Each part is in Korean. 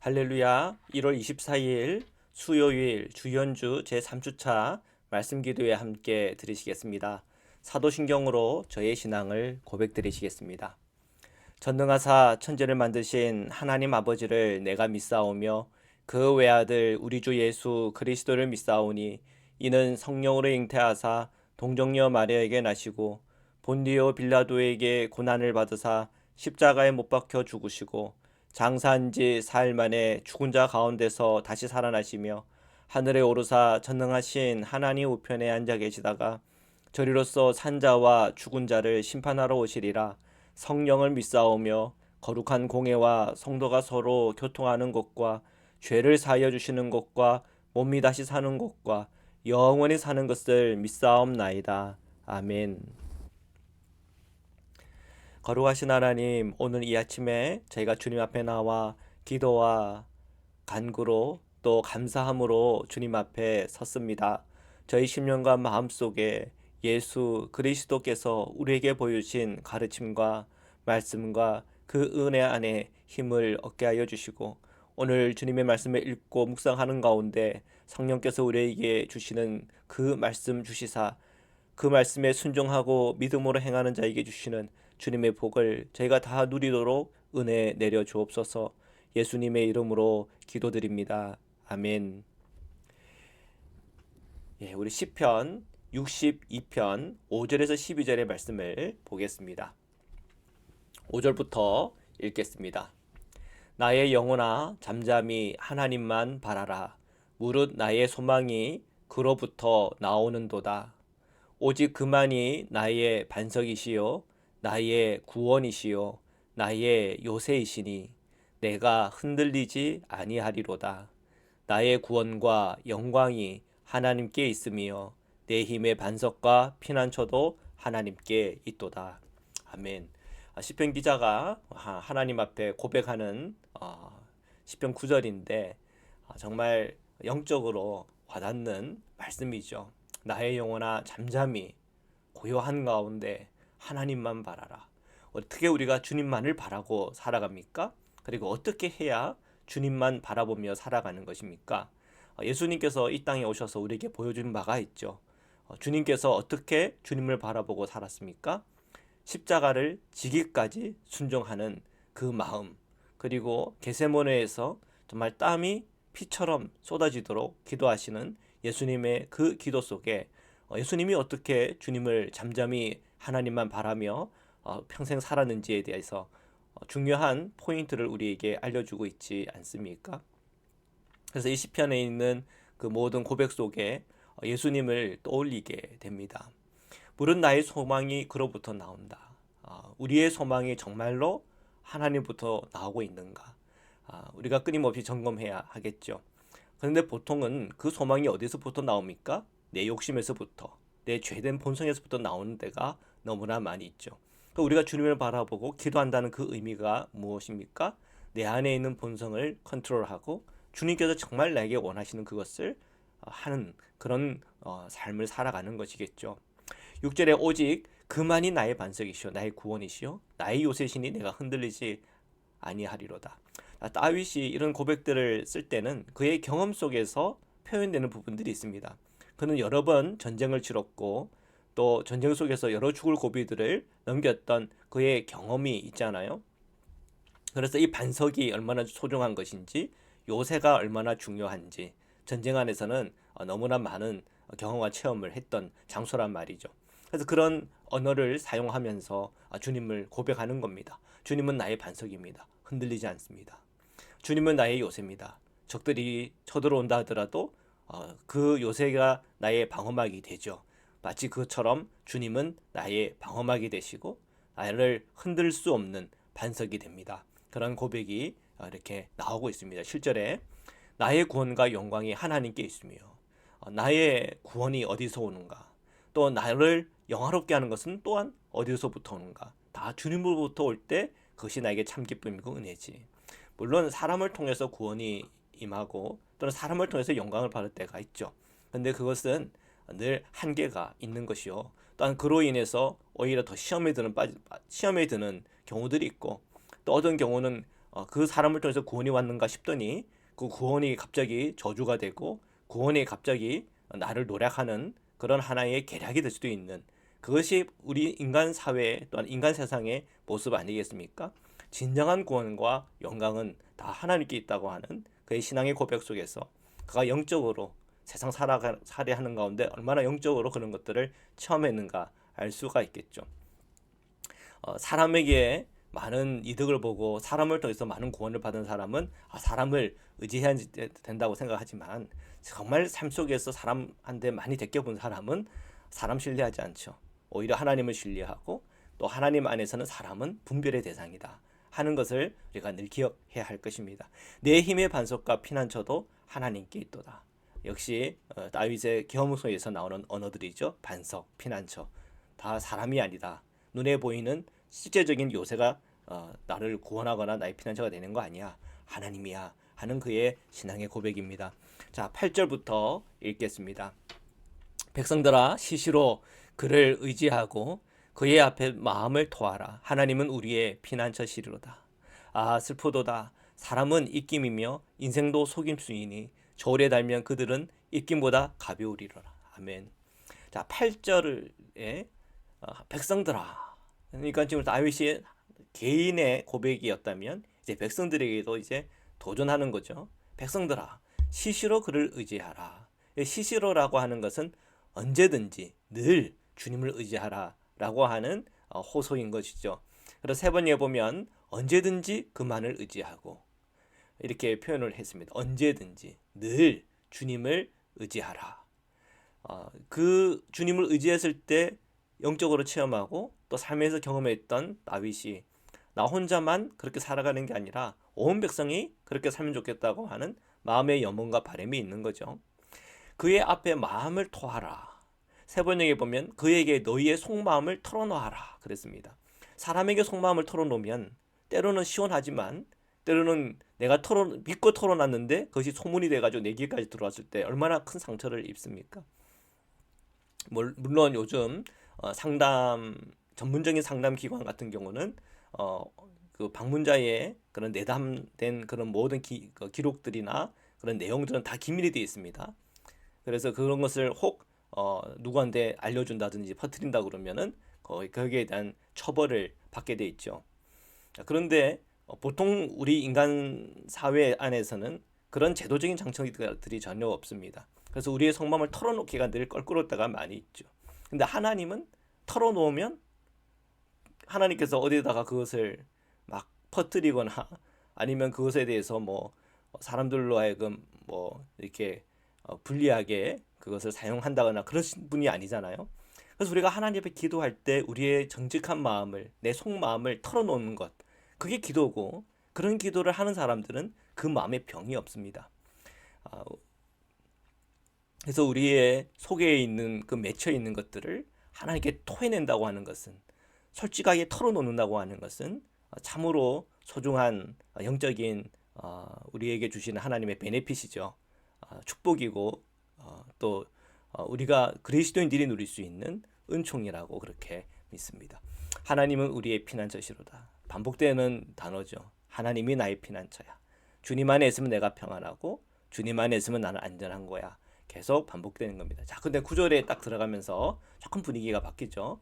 할렐루야. 1월 24일 수요일 주연주 제3주차 말씀 기도에 함께 들으시겠습니다. 사도신경으로 저의 신앙을 고백드리시겠습니다. 전능하사 천지를 만드신 하나님 아버지를 내가 믿사오며 그 외아들 우리 주 예수 그리스도를 믿사오니 이는 성령으로 잉태하사 동정녀 마리아에게 나시고 본디오 빌라도에게 고난을 받으사 십자가에 못 박혀 죽으시고 장사한 지 사흘 만에 죽은 자 가운데서 다시 살아나시며 하늘에 오르사 전능하신 하나님 우편에 앉아 계시다가 저리로서 산자와 죽은 자를 심판하러 오시리라. 성령을 믿사오며 거룩한 공회와 성도가 서로 교통하는 것과 죄를 사하여 주시는 것과 몸이 다시 사는 것과 영원히 사는 것을 믿사옵나이다. 아멘. 거룩하신 하나님, 오늘 이 아침에 저희가 주님 앞에 나와 기도와 간구로 또 감사함으로 주님 앞에 섰습니다. 저희 심령과 마음속에 예수 그리스도께서 우리에게 보여주신 가르침과 말씀과 그 은혜 안에 힘을 얻게 하여 주시고, 오늘 주님의 말씀을 읽고 묵상하는 가운데 성령께서 우리에게 주시는 그 말씀 주시사 그 말씀에 순종하고 믿음으로 행하는 자에게 주시는 주님의 복을 저희가 다 누리도록 은혜 내려 주옵소서. 예수님의 이름으로 기도드립니다. 아멘. 우리 시편 62편 5절에서 12절의 말씀을 보겠습니다. 5절부터 읽겠습니다. 나의 영혼아 잠잠히 하나님만 바라라. 무릇 나의 소망이 그로부터 나오는도다. 오직 그만이 나의 반석이시요 나의 구원이시요 나의 요새이시니 내가 흔들리지 아니하리로다. 나의 구원과 영광이 하나님께 있으며 내 힘의 반석과 피난처도 하나님께 있도다. 아멘. 시편 기자가 하나님 앞에 고백하는 시편 9절인데 정말 영적으로 와닿는 말씀이죠. 나의 영혼아 잠잠히 고요한 가운데 하나님만 바라라. 어떻게 우리가 주님만을 바라고 살아갑니까? 그리고 어떻게 해야 주님만 바라보며 살아가는 것입니까? 예수님께서 이 땅에 오셔서 우리에게 보여준 바가 있죠. 주님께서 어떻게 주님을 바라보고 살았습니까? 십자가를 지기까지 순종하는 그 마음, 그리고 겟세마네에서 정말 땀이 피처럼 쏟아지도록 기도하시는 예수님의 그 기도 속에 예수님이 어떻게 주님을 잠잠히 하나님만 바라며 평생 살았는지에 대해서 중요한 포인트를 우리에게 알려주고 있지 않습니까? 그래서 이 시편에 있는 그 모든 고백 속에 예수님을 떠올리게 됩니다. 무릇 나의 소망이 그로부터 나온다. 우리의 소망이 정말로 하나님부터 나오고 있는가? 우리가 끊임없이 점검해야 하겠죠. 그런데 보통은 그 소망이 어디서부터 나옵니까? 내 욕심에서부터, 내 죄된 본성에서부터 나오는 데가 너무나 많이 있죠. 그러니까 우리가 주님을 바라보고 기도한다는 그 의미가 무엇입니까? 내 안에 있는 본성을 컨트롤하고 주님께서 정말 나에게 원하시는 그것을 하는 그런 삶을 살아가는 것이겠죠. 6절에 오직 그만이 나의 반석이시오 나의 구원이시오 나의 요새시니 내가 흔들리지 아니하리로다. 다윗이 이런 고백들을 쓸 때는 그의 경험 속에서 표현되는 부분들이 있습니다. 그는 여러 번 전쟁을 치렀고 또 전쟁 속에서 여러 죽을 고비들을 넘겼던 그의 경험이 있잖아요. 그래서 이 반석이 얼마나 소중한 것인지, 요새가 얼마나 중요한지 전쟁 안에서는 너무나 많은 경험과 체험을 했던 장소란 말이죠. 그래서 그런 언어를 사용하면서 주님을 고백하는 겁니다. 주님은 나의 반석입니다. 흔들리지 않습니다. 주님은 나의 요새입니다. 적들이 쳐들어온다 하더라도 그 요새가 나의 방어막이 되죠. 마치 그처럼 주님은 나의 방어막이 되시고 나를 흔들 수 없는 반석이 됩니다. 그런 고백이 이렇게 나오고 있습니다. 7절에 나의 구원과 영광이 하나님께 있으며 나의 구원이 어디서 오는가? 또 나를 영화롭게 하는 것은 또한 어디서부터 오는가? 다 주님으로부터 올 때 그것이 나에게 참 기쁨이고 은혜지. 물론 사람을 통해서 구원이 임하고 또는 사람을 통해서 영광을 받을 때가 있죠. 그런데 그것은 늘 한계가 있는 것이요. 또한 그로 인해서 오히려 더 시험에 드는 경우들이 있고, 또 어떤 경우는 그 사람을 통해서 구원이 왔는가 싶더니 그 구원이 갑자기 저주가 되고 구원이 갑자기 나를 노략하는 그런 하나의 계략이 될 수도 있는, 그것이 우리 인간 사회 또한 인간 세상의 모습 아니겠습니까? 진정한 구원과 영광은 다 하나님께 있다고 하는 그의 신앙의 고백 속에서 그가 영적으로 세상 살아하는 가운데 얼마나 영적으로 그런 것들을 체험했는가 알 수가 있겠죠. 사람에게 많은 이득을 보고 사람을 통해서 많은 구원을 받은 사람은 사람을 의지해야 된다고 생각하지만, 정말 삶 속에서 사람한테 많이 대껴본 사람은 사람 신뢰하지 않죠. 오히려 하나님을 신뢰하고 또 하나님 안에서는 사람은 분별의 대상이다 하는 것을 우리가 늘 기억해야 할 것입니다. 내 힘의 반석과 피난처도 하나님께 있도다. 역시 다윗의 경험 속에서 나오는 언어들이죠. 반석, 피난처, 다 사람이 아니다. 눈에 보이는 실제적인 요새가 나를 구원하거나 나의 피난처가 되는 거 아니야, 하나님이야 하는 그의 신앙의 고백입니다. 자, 8절부터 읽겠습니다. 백성들아, 시시로 그를 의지하고 그의 앞에 마음을 토하라. 하나님은 우리의 피난처시리로다. 슬프도다. 사람은 입김이며 인생도 속임수이니 저울에 달면 그들은 입김보다 가벼우리로라. 아멘. 자, 8절에 백성들아, 그러니까 지금 다윗이 개인의 고백이었다면 이제 백성들에게도 이제 도전하는 거죠. 백성들아, 시시로 그를 의지하라. 시시로라고 하는 것은 언제든지 늘 주님을 의지하라 라고 하는 호소인 것이죠. 그래서 세 번에 보면 언제든지 그만을 의지하고 이렇게 표현을 했습니다. 언제든지 늘 주님을 의지하라. 그 주님을 의지했을 때 영적으로 체험하고 또 삶에서 경험했던 다윗이 나 혼자만 그렇게 살아가는 게 아니라 온 백성이 그렇게 살면 좋겠다고 하는 마음의 염원과 바람이 있는 거죠. 그의 앞에 마음을 토하라. 세 번역에 보면 그에게 너희의 속마음을 털어놓아라 그랬습니다. 사람에게 속마음을 털어놓으면 때로는 시원하지만 때로는 내가 믿고 털어놨는데 그것이 소문이 돼가지고 내 귀까지 들어왔을 때 얼마나 큰 상처를 입습니까? 물론 요즘 전문적인 상담 기관 같은 경우는 그 방문자의 그런 내담된 그런 모든 기록들이나 그런 내용들은 다 기밀이 되어 있습니다. 그래서 그런 것을 혹 누구한테 알려준다든지 퍼뜨린다 그러면은 거기에 대한 처벌을 받게 돼 있죠. 그런데 보통 우리 인간 사회 안에서는 그런 제도적인 장치들이 전혀 없습니다. 그래서 우리의 속마음을 털어놓기가 늘 껄끄러울 때가 많이 있죠. 근데 하나님은 털어놓으면 하나님께서 어디다가 그것을 막 퍼뜨리거나 아니면 그것에 대해서 뭐 사람들로 하여금 뭐 이렇게 불리하게 그것을 사용한다거나 그러신 분이 아니잖아요. 그래서 우리가 하나님 앞에 기도할 때 우리의 정직한 마음을, 내 속마음을 털어놓는 것, 그게 기도고, 그런 기도를 하는 사람들은 그 마음에 병이 없습니다. 그래서 우리의 속에 있는 그 맺혀 있는 것들을 하나님께 토해낸다고 하는 것은, 솔직하게 털어놓는다고 하는 것은 참으로 소중한 영적인 우리에게 주시는 하나님의 베네핏이죠. 축복이고 또 우리가 그리스도인들이 누릴 수 있는 은총이라고 그렇게 믿습니다. 하나님은 우리의 피난처시로다. 반복되는 단어죠. 하나님이 나의 피난처야. 주님 안에 있으면 내가 평안하고 주님 안에 있으면 나는 안전한 거야. 계속 반복되는 겁니다. 자, 근데 9절에 딱 들어가면서 조금 분위기가 바뀌죠.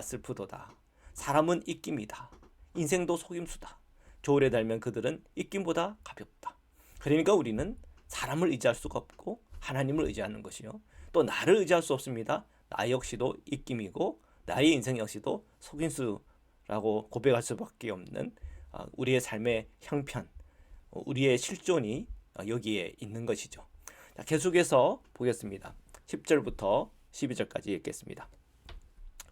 슬프도다. 사람은 입김이다. 인생도 속임수다. 저울에 달면 그들은 입김보다 가볍다. 그러니까 우리는 사람을 의지할 수가 없고 하나님을 의지하는 것이요. 또 나를 의지할 수 없습니다. 나 역시도 입김이고 나의 인생 역시도 속임수라고 고백할 수밖에 없는 우리의 삶의 형편, 우리의 실존이 여기에 있는 것이죠. 자, 계속해서 보겠습니다. 10절부터 12절까지 읽겠습니다.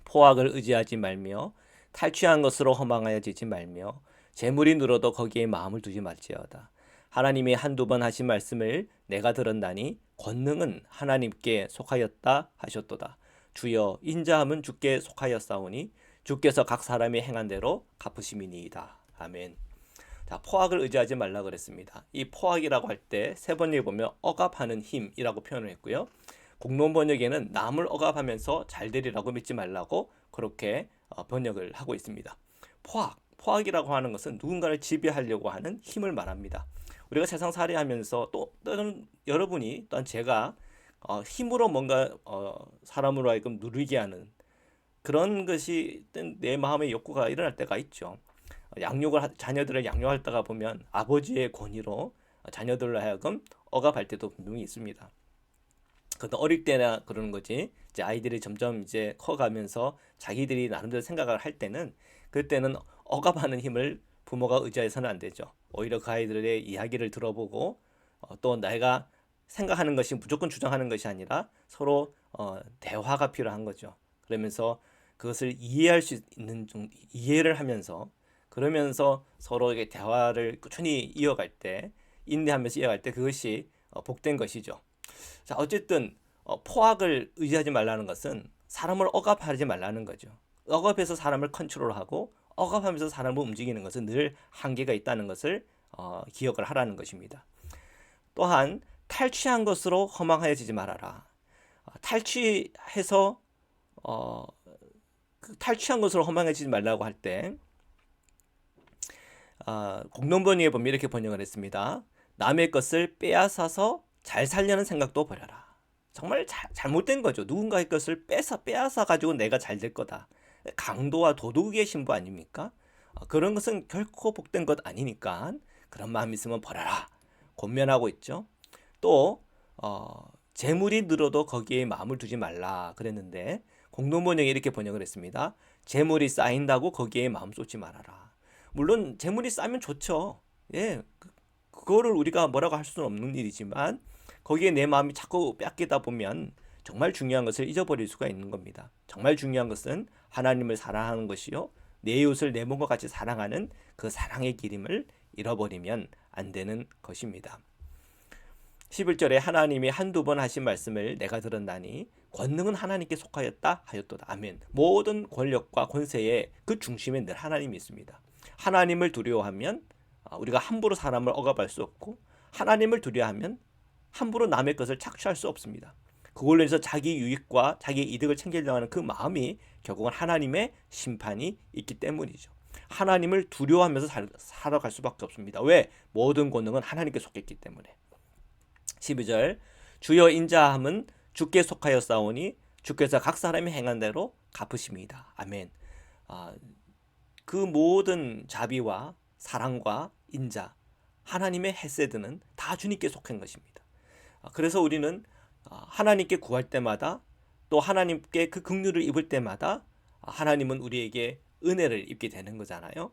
포악을 의지하지 말며 탈취한 것으로 허망하여지지 말며 재물이 늘어도 거기에 마음을 두지 말지어다. 하나님이 한두 번 하신 말씀을 내가 들었나니 권능은 하나님께 속하였다 하셨도다. 주여, 인자함은 주께 속하였사오니 주께서 각 사람이 행한 대로 갚으심이니이다. 아멘. 자, 포악을 의지하지 말라 그랬습니다. 이 포악이라고 할 때 세 번째 보면 억압하는 힘이라고 표현을 했고요. 공론 번역에는 남을 억압하면서 잘 되리라고 믿지 말라고 그렇게 번역을 하고 있습니다. 포악, 포악이라고 하는 것은 누군가를 지배하려고 하는 힘을 말합니다. 우리가 세상 살이하면서 또는 여러분이 또한 제가 힘으로 뭔가 사람으로 하여금 누리게 하는 그런 것이 내 마음의 욕구가 일어날 때가 있죠. 자녀들을 양육하다가 보면 아버지의 권위로 자녀들로 하여금 억압할 때도 분명히 있습니다. 그것도 어릴 때나 그러는 거지. 이제 아이들이 점점 이제 커가면서 자기들이 나름대로 생각을 할 때는 그때는 억압하는 힘을 부모가 의지해서는 안 되죠. 오히려 그 아이들의 이야기를 들어보고 또 내가 생각하는 것이 무조건 주장하는 것이 아니라 서로 대화가 필요한 거죠. 그러면서 그것을 이해할 수 있는 이해를 하면서 그러면서 서로에게 대화를 꾸준히 이어갈 때 인내하면서 이어갈 때 그것이 복된 것이죠. 자, 어쨌든 포악을 의지하지 말라는 것은 사람을 억압하지 말라는 거죠. 억압해서 사람을 컨트롤하고 억압하면서 사람을 움직이는 것은 늘 한계가 있다는 것을 기억을 하라는 것입니다. 또한 탈취한 것으로 허망하여지지 말아라. 탈취해서 탈취한 것으로 허망해지지 말라고 할 때 공동번역에 보면 이렇게 번역을 했습니다. 남의 것을 빼앗아서 잘 살려는 생각도 버려라. 정말 잘못된 거죠. 누군가의 것을 빼앗아 가지고 내가 잘 될 거다. 강도와 도둑의 신부 아닙니까? 그런 것은 결코 복된 것 아니니까 그런 마음 있으면 버려라. 권면하고 있죠. 또 재물이 늘어도 거기에 마음을 두지 말라 그랬는데 공동번역에 이렇게 번역을 했습니다. 재물이 쌓인다고 거기에 마음 쏟지 말아라. 물론 재물이 쌓이면 좋죠. 예, 그거를 우리가 뭐라고 할 수는 없는 일이지만 거기에 내 마음이 자꾸 뺏기다 보면 정말 중요한 것을 잊어버릴 수가 있는 겁니다. 정말 중요한 것은 하나님을 사랑하는 것이요, 내 이웃을 내 몸과 같이 사랑하는 그 사랑의 기름을 잃어버리면 안 되는 것입니다. 11절에 하나님이 한두 번 하신 말씀을 내가 들었나니 권능은 하나님께 속하였다 하였도다. 아멘. 모든 권력과 권세의 그 중심에 늘 하나님이 있습니다. 하나님을 두려워하면 우리가 함부로 사람을 억압할 수 없고, 하나님을 두려워하면 함부로 남의 것을 착취할 수 없습니다. 그걸로 해서 자기 유익과 자기 이득을 챙기려고 하는 그 마음이 결국은 하나님의 심판이 있기 때문이죠. 하나님을 두려워하면서 살아갈 수밖에 없습니다. 왜? 모든 권능은 하나님께 속했기 때문에. 12절 주여 인자함은 주께 속하여 싸우니 주께서 각 사람이 행한 대로 갚으십니다. 아멘. 그 모든 자비와 사랑과 인자, 하나님의 헤세드는 다 주님께 속한 것입니다. 그래서 우리는 하나님께 구할 때마다 또 하나님께 그 긍휼을 입을 때마다 하나님은 우리에게 은혜를 입게 되는 거잖아요.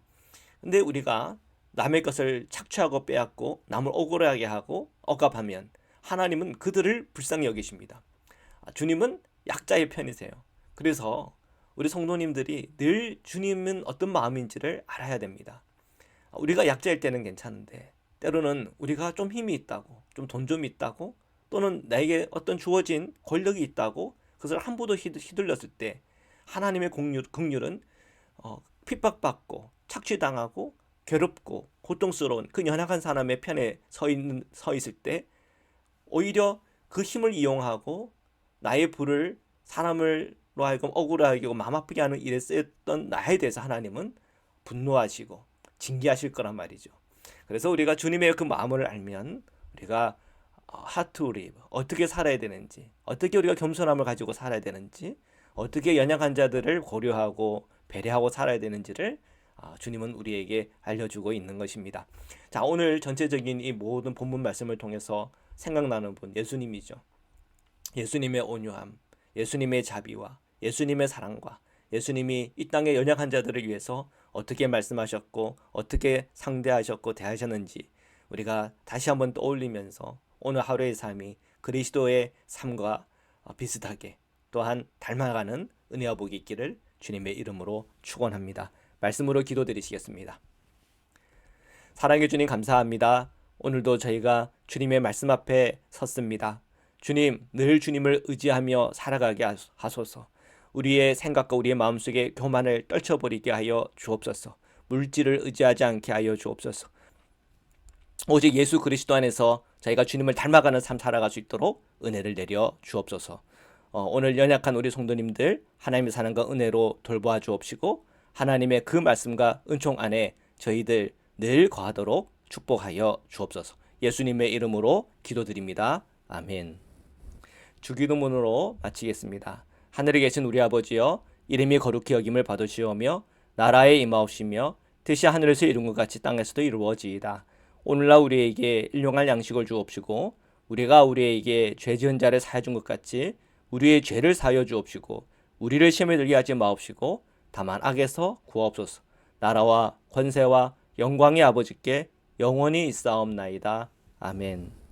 근데 우리가 남의 것을 착취하고 빼앗고 남을 억울하게 하고 억압하면 하나님은 그들을 불쌍히 여기십니다. 주님은 약자의 편이세요. 그래서 우리 성도님들이 늘 주님은 어떤 마음인지를 알아야 됩니다. 우리가 약자일 때는 괜찮은데 때로는 우리가 좀 힘이 있다고, 좀 돈 좀 있다고, 또는 나에게 어떤 주어진 권력이 있다고 그것을 함부로 휘둘렸을 때 하나님의 긍휼은 핍박받고 착취당하고 괴롭고 고통스러운 그 연약한 사람의 편에 서 있을 때 오히려 그 힘을 이용하고 나의 불을 사람으로 하여금 억울하게 하고 마음 아프게 하는 일에 쓰였던 나에 대해서 하나님은 분노하시고 징계하실 거란 말이죠. 그래서 우리가 주님의 그 마음을 알면 우리가 how to live, 어떻게 살아야 되는지, 어떻게 우리가 겸손함을 가지고 살아야 되는지, 어떻게 연약한 자들을 고려하고 배려하고 살아야 되는지를 주님은 우리에게 알려주고 있는 것입니다. 자, 오늘 전체적인 이 모든 본문 말씀을 통해서 생각나는 분 예수님이죠. 예수님의 온유함, 예수님의 자비와 예수님의 사랑과 예수님이 이 땅의 연약한 자들을 위해서 어떻게 말씀하셨고 어떻게 상대하셨고 대하셨는지 우리가 다시 한번 떠올리면서 오늘 하루의 삶이 그리스도의 삶과 비슷하게 또한 닮아가는 은혜와 복이 있기를 주님의 이름으로 축원합니다. 말씀으로 기도드리시겠습니다. 사랑해 주님 감사합니다. 오늘도 저희가 주님의 말씀 앞에 섰습니다. 주님, 늘 주님을 의지하며 살아가게 하소서. 우리의 생각과 우리의 마음속에 교만을 떨쳐버리게 하여 주옵소서. 물질을 의지하지 않게 하여 주옵소서. 오직 예수 그리스도 안에서 저희가 주님을 닮아가는 삶 살아갈 수 있도록 은혜를 내려 주옵소서. 오늘 연약한 우리 성도님들 하나님의 사랑과 은혜로 돌보아 주옵시고 하나님의 그 말씀과 은총 안에 저희들 늘 거하도록 축복하여 주옵소서. 예수님의 이름으로 기도드립니다. 아멘. 주기도문으로 마치겠습니다. 하늘에 계신 우리 아버지여, 이름이 거룩히 여김을 받으시오며 나라에 임하옵시며 뜻이 하늘에서 이룬 것 같이 땅에서도 이루어지이다. 오늘날 우리에게 일용할 양식을 주옵시고 우리가 우리에게 죄 지은 자를 사해 준 것 같이 우리의 죄를 사하여 주옵시고 우리를 시험에 들게 하지 마옵시고 다만 악에서 구하옵소서. 나라와 권세와 영광의 아버지께 영원히 있사옵나이다. 아멘.